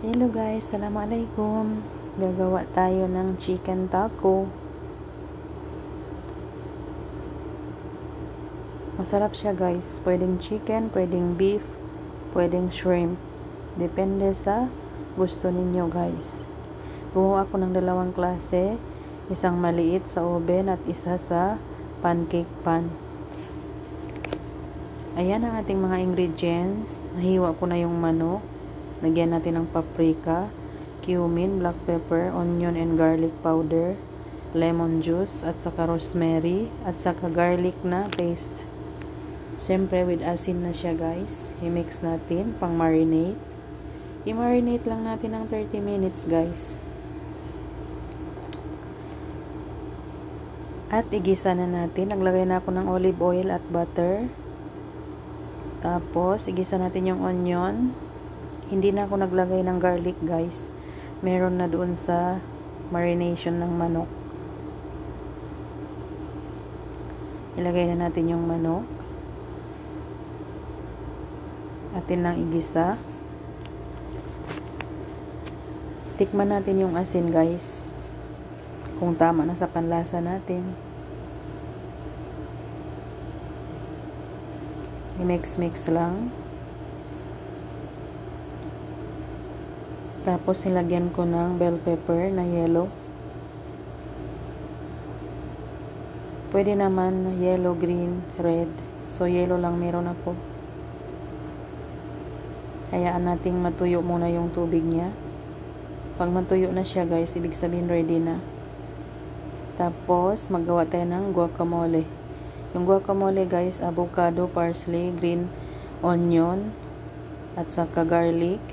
Hello guys, assalamualaikum. Gagawa tayo ng chicken taco. Masarap siya guys. Pwedeng chicken, pwedeng beef, pwedeng shrimp. Depende sa gusto ninyo guys. Gumawa ako ng dalawang klase. Isang maliit sa oven at isa sa pancake pan. Ayan ang ating mga ingredients. Nahiwa ko na yung manok. Lagyan natin ng paprika, cumin, black pepper, onion and garlic powder, lemon juice, at saka rosemary, at saka garlic na paste. Siyempre with asin na siya guys. I-mix natin pang marinate. I-marinate lang natin ng 30 minutes guys. At igisa na natin. Naglagay na ako ng olive oil at butter. Tapos igisa natin yung onion. Hindi na ako naglagay ng garlic guys. Meron na doon sa marination ng manok. Ilagay na natin yung manok. Atin lang igisa. Tikman natin yung asin guys. Kung tama na sa panlasa natin. I-mix lang. Tapos nilagyan ko ng bell pepper na yellow. Pwede naman yellow, green, red. So yellow lang meron ako. Hayaan nating matuyo muna yung tubig niya. Pag matuyo na siya guys, ibig sabihin ready na. Tapos maggawa tayo ng guacamole. Yung guacamole guys, avocado, parsley, green onion, at saka garlic.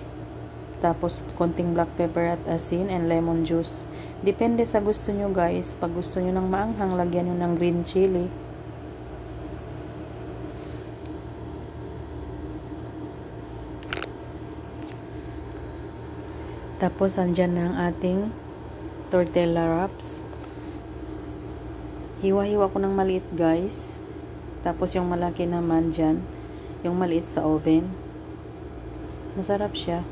Tapos, konting black pepper at asin and lemon juice. Depende sa gusto nyo guys. Pag gusto nyo ng maanghang, lagyan nyo ng green chili. Tapos, andyan na ang ating tortilla wraps. Hiwa-hiwa ko ng maliit guys. Tapos, yung malaki naman dyan. Yung maliit sa oven. Masarap siya.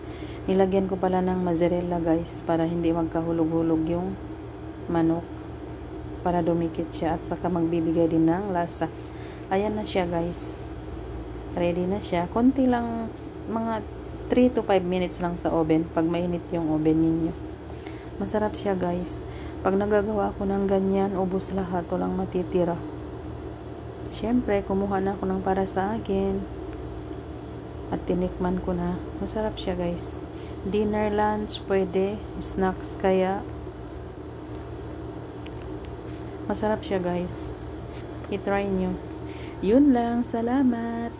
Nilagyan ko pala ng mozzarella guys para hindi magkahulog-hulog yung manok, para dumikit siya at saka magbibigay din ng lasa. Ayan na siya guys, ready na siya. Konti lang, mga 3 to 5 minutes lang sa oven pag mainit yung oven ninyo. Masarap siya guys. Pag nagagawa ako ng ganyan, ubos lahat, walang matitira. Syempre kumuha na ako ng para sa akin at tinikman ko na. Masarap siya guys. Dinner, lunch, pwede. Snacks kaya. Masarap siya guys. I-try nyo. Yun lang. Salamat.